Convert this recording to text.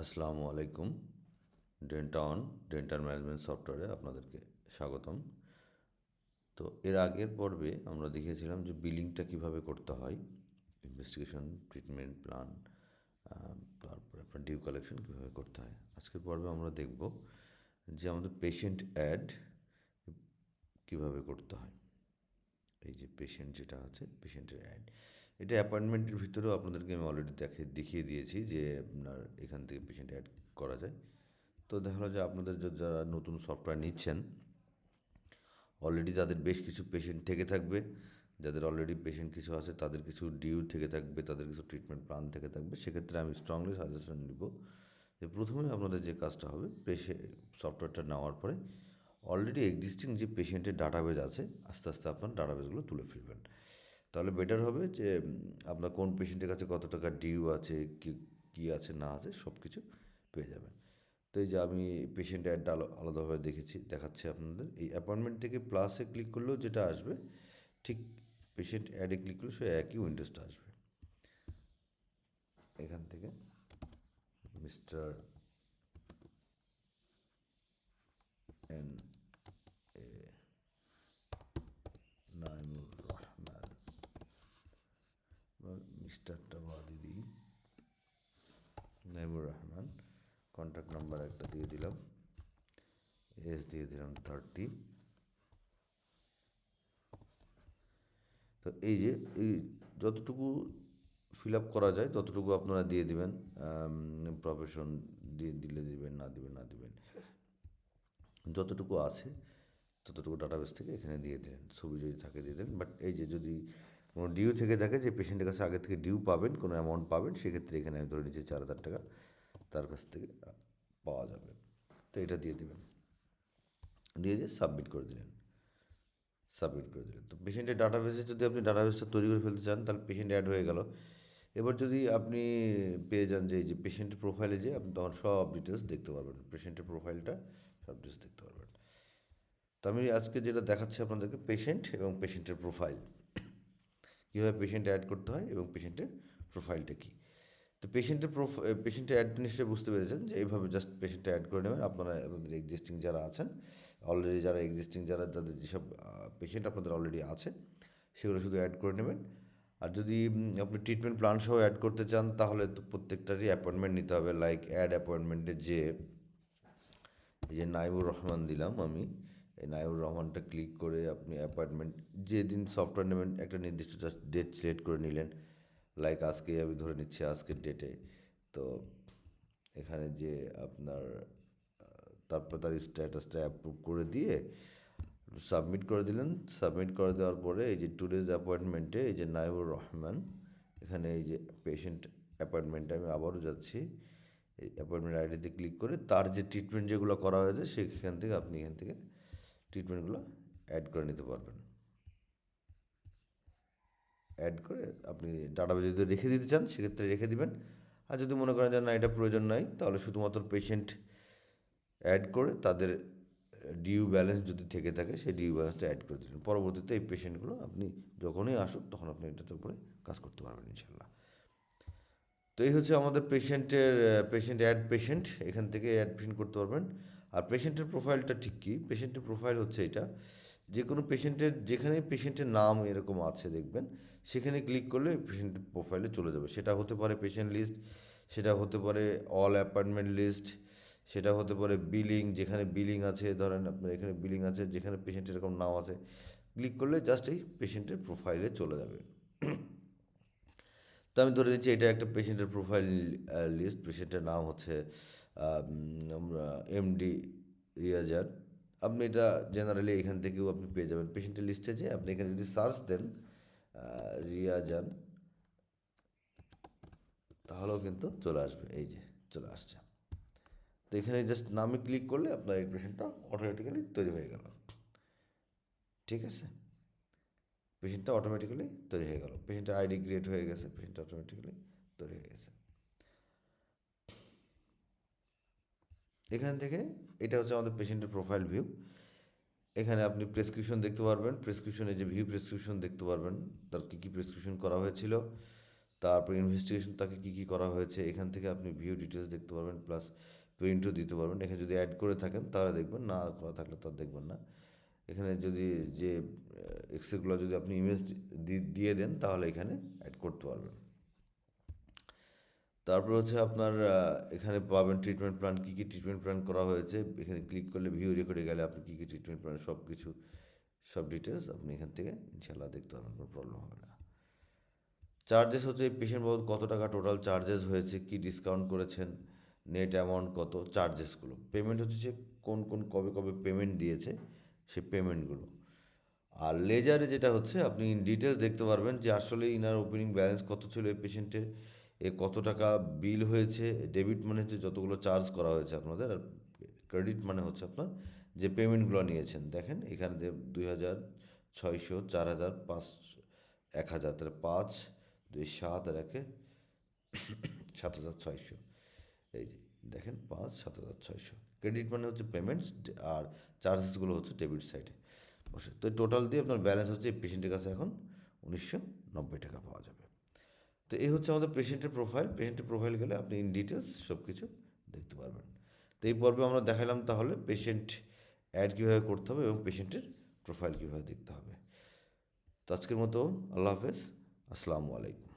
আসসালামু আলাইকুম। Dental management সফটওয়্যারে আপনাদেরকে স্বাগতম। তো এর আগের পর্বে আমরা দেখিয়েছিলাম যে বিলিংটা কিভাবে করতে হয়, ইনভেস্টিগেশন, ট্রিটমেন্ট প্ল্যান, তারপরে আপনার ডিউ কালেকশন কীভাবে করতে হয়। আজকের পর্বে আমরা দেখব যে আমাদের পেশেন্ট অ্যাড কীভাবে করতে হয়। এই যে পেশেন্ট যেটা আছে, পেশেন্টের অ্যাড, এটা অ্যাপয়েন্টমেন্টের ভিতরেও আপনাদেরকে আমি অলরেডি দেখিয়ে দিয়েছি যে আপনার এখান থেকে পেশেন্ট অ্যাড করা যায়। তো দেখা গেলো যে আপনাদের যারা নতুন সফটওয়্যার নিচ্ছেন, অলরেডি তাদের বেশ কিছু পেশেন্ট থেকে থাকবে। যাদের অলরেডি পেশেন্ট কিছু আছে তাদের কিছু ডিউ থেকে থাকবে, তাদের কিছু ট্রিটমেন্ট প্ল্যান থেকে থাকবে। সেক্ষেত্রে আমি স্ট্রংলি সাজেশন নিব যে প্রথমে আপনাদের যে কাজটা হবে, সফটওয়্যারটা নেওয়ার পরে অলরেডি এক্সিস্টিং যে পেশেন্টের ডাটাবেজ আছে, আস্তে আস্তে আপনার ডাটাবেজগুলো তুলে ফেলবেন। তাহলে বেটার হবে যে আপনার কোন পেশেন্টের কাছে কত টাকা ডিউ আছে, কী আছে না আছে সব কিছু পেয়ে যাবেন। তো এই যে আমি পেশেন্ট অ্যাডটা আলাদাভাবে দেখাচ্ছি আপনাদের। এই অ্যাপয়েন্টমেন্ট থেকে প্লাসে ক্লিক করলেও যেটা আসবে, ঠিক পেশেন্ট অ্যাডে ক্লিক করলে সে একই উইন্ডোজটা আসবে। এখান থেকে mister N A Naimur Rahman, মিস্টারটা বাদই দিই, নাইমুর রহমান। কন্ট্যাক্ট নাম্বার একটা দিয়ে দিলাম, এজ দিয়ে দিলাম 30। তো এই যে এই যতটুকু ফিল আপ করা যায় ততটুকু আপনারা দিয়ে দিবেন। প্রফেশন দিলে দিবেন, না দিবেন না দিবেন, যতটুকু আছে ততটুকু ডাটাবেস থেকে এখানে দিয়ে দেন। ছবি যদি থাকে দিয়ে দেন। বাট এই যে যদি কোনো ডিউ থেকে থাকে, যে পেশেন্টের কাছে আগে থেকে ডিউ পাবেন, কোনো অ্যামাউন্ট পাবেন, সেক্ষেত্রে এখানে আমি ধরে নিচ্ছি 4,000 টাকা তার কাছ থেকে পাওয়া যাবে। তো এটা দিয়ে দেবেন, দিয়ে সাবমিট করে দিলেন। তো পেশেন্টের ডাটাবেসে যদি আপনি ডাটাবেসটা তৈরি করে ফেলতে চান, তাহলে পেশেন্ট অ্যাড হয়ে গেল। এবার যদি আপনি পেয়ে যান যে এই যে পেশেন্টের প্রোফাইলে, যে আপনি তখন সব ডিটেলস দেখতে পারবেন, পেশেন্টের প্রোফাইলটা সব ডিটেলস দেখতে পারবেন। তো আমি আজকে যেটা দেখাচ্ছি আপনাদেরকে, পেশেন্ট এবং পেশেন্টের প্রোফাইল, কীভাবে পেশেন্ট অ্যাড করতে হয় এবং পেশেন্টের প্রোফাইলটা কী। তো পেশেন্টের অ্যাড নিশ্চয়ই বুঝতে পেরেছেন যে এইভাবে জাস্ট পেশেন্টটা অ্যাড করে নেবেন। আপনাদের এক্সিস্টিং যারা আছেন, অলরেডি যারা যাদের যেসব পেশেন্ট আপনাদের অলরেডি আছে, সেগুলো শুধু অ্যাড করে নেবেন। আর যদি আপনি ট্রিটমেন্ট প্ল্যান সহ অ্যাড করতে চান, তাহলে তো প্রত্যেকটারই অ্যাপয়েন্টমেন্ট নিতে হবে। লাইক অ্যাড অ্যাপয়েন্টমেন্টে যে এই যে নাইবুর রহমান দিলাম আমি, এই নাইবুর রহমানটা ক্লিক করে আপনি অ্যাপয়েন্টমেন্ট যেদিন সফটওয়্যার নেবেন একটা নির্দিষ্ট জাস্ট ডেট সিলেক্ট করে নিলেন। লাইক আজকে আমি ধরে নিচ্ছি আজকের ডেটে। তো এখানে যে আপনার তারপর তার স্ট্যাটাসটা অ্যাপ্রুভ করে দিয়ে সাবমিট করে দিলেন। সাবমিট করে দেওয়ার পরে এই যে টুডেজ অ্যাপয়েন্টমেন্টে এই যে নাইবুর রহমান, এখানে এই যে পেশেন্ট অ্যাপয়েন্টমেন্টে আমি আবারও যাচ্ছি, এই অ্যাপয়েন্টমেন্ট আইডিতে ক্লিক করে তার যে ট্রিটমেন্ট যেগুলো করা হয়েছে সেখান থেকে আপনি এখান থেকে ট্রিটমেন্টগুলো অ্যাড করে নিতে পারবেন। অ্যাড করে আপনি ডাটাবেজে যদি রেখে দিতে চান, সেক্ষেত্রে রেখে দিবেন। আর যদি মনে করেন যে না, এটা প্রয়োজন নাই, তাহলে শুধুমাত্র পেশেন্ট অ্যাড করে তাদের ডিউ ব্যালেন্স যদি থেকে থাকে, সেই ডিউ ব্যালেন্সটা অ্যাড করে দিলেন। পরবর্তীতে এই পেশেন্টগুলো আপনি যখনই আসুক তখন আপনি এটাতে উপরে কাজ করতে পারবেন ইনশাল্লাহ। তো এই হচ্ছে আমাদের পেশেন্ট, এখান থেকে অ্যাড পেশেন্ট করতে পারবেন। আর পেশেন্টের প্রোফাইলটা ঠিক কী, পেশেন্টের প্রোফাইল হচ্ছে এটা, যে কোনো পেশেন্টের যেখানেই পেশেন্টের নাম এরকম আছে দেখবেন, সেখানে ক্লিক করলে পেশেন্টের প্রোফাইলে চলে যাবে। সেটা হতে পারে পেশেন্ট লিস্ট, সেটা হতে পারে অল অ্যাপয়েন্টমেন্ট লিস্ট, সেটা হতে পারে বিলিং, যেখানে বিলিং আছে, ধরেন আপনার এখানে বিলিং আছে, যেখানে পেশেন্টের এরকম নাম আছে, ক্লিক করলে জাস্ট এই পেশেন্টের প্রোফাইলে চলে যাবে। তো আমি ধরে নিচ্ছি এটা একটা পেশেন্টের প্রোফাইল লিস্ট। পেশেন্টের নাম হচ্ছে আমরা এমডি রিয়াজান। আপনি এটা জেনারেলি এখান থেকেও আপনি পেয়ে যাবেন। পেশেন্টের লিস্টে যে আপনি এখানে যদি সার্চ দেন রিয়াজান, তাহলেও কিন্তু চলে আসবে। এই যে চলে আসছে। তো এখানে জাস্ট নামে ক্লিক করলে আপনার এই পেশেন্টটা অটোমেটিক্যালি তৈরি হয়ে গেল। ঠিক আছে, পেশেন্টটা অটোমেটিক্যালি তৈরি হয়ে গেল, পেশেন্টের আইডি ক্রিয়েট হয়ে গেছে, পেশেন্টটা অটোমেটিক্যালি তৈরি হয়ে গেছে। এখান থেকে এটা হচ্ছে আমাদের পেশেন্টের প্রোফাইল ভিউ। এখানে আপনি প্রেসক্রিপশন দেখতে পারবেন, প্রেসক্রিপশনে যে ভিউ প্রেসক্রিপশন দেখতে পারবেন, তার কী কী প্রেসক্রিপশন করা হয়েছিল, তারপর ইনভেস্টিগেশন তাকে কী কী করা হয়েছে, এখান থেকে আপনি ভিউ ডিটেলস দেখতে পারবেন, প্লাস প্রিন্টও দিতে পারবেন। এখানে যদি অ্যাড করে থাকেন তাহলে দেখবেন, না করা থাকলে তো আর দেখবেন না। এখানে যদি যে এক্সেলগুলো যদি আপনি ইমেজ দিয়ে দেন তাহলে এখানে অ্যাড করতে পারবেন। তারপর হচ্ছে আপনার এখানে পাবেন ট্রিটমেন্ট প্ল্যান, কী কী ট্রিটমেন্ট প্ল্যান করা হয়েছে। এখানে ক্লিক করলে ভিউ রেকর্ডে গেলে আপনি কী কী ট্রিটমেন্ট প্ল্যান সব কিছু, সব ডিটেলস আপনি এখান থেকে ইনশাল্লাহ দেখতে পারবেন, কোনো প্রবলেম হবে না। চার্জেস হচ্ছে পেশেন্ট বাবদ কত টাকা টোটাল চার্জেস হয়েছে, কি ডিসকাউন্ট করেছেন, নেট অ্যামাউন্ট কত, চার্জেসগুলো। পেমেন্ট হচ্ছে যে কোন কোন কবে কবে পেমেন্ট দিয়েছে সেই পেমেন্টগুলো। আর লেজারে যেটা হচ্ছে আপনি ইন ডিটেলস দেখতে পারবেন যে আসলে ইনার ওপেনিং ব্যালেন্স কত ছিল এই পেশেন্টের, এ কত টাকা বিল হয়েছে। ডেবিট মানে হচ্ছে যতগুলো চার্জ করা হয়েছে আপনাদের, আর ক্রেডিট মানে হচ্ছে আপনার যে পেমেন্টগুলো নিয়েছেন। দেখেন এখানে 2,600, 4,000, 1,000, তাহলে 5, 2, 7 আর 1, 7,600। এই যে দেখেন 5,7,600। ক্রেডিট মানে হচ্ছে পেমেন্টস, আর চার্জেসগুলো হচ্ছে ডেবিট সাইডে বসে। তো টোটাল দিয়ে আপনার ব্যালেন্স হচ্ছে এই পেশেন্টের কাছে এখন 1,990 টাকা পাওয়া যাবে। তো এই হচ্ছে আমাদের পেশেন্টের প্রোফাইল। পেশেন্টের প্রোফাইল গেলে আপনি ইন ডিটেলস সব কিছু দেখতে পারবেন। তো এই পর্বে আমরা দেখালাম তাহলে পেশেন্ট অ্যাড কীভাবে করতে হবে এবং পেশেন্টের প্রোফাইল কীভাবে দেখতে হবে। তো আজকের মতো আল্লাহ হাফেজ, আসসালামু আলাইকুম।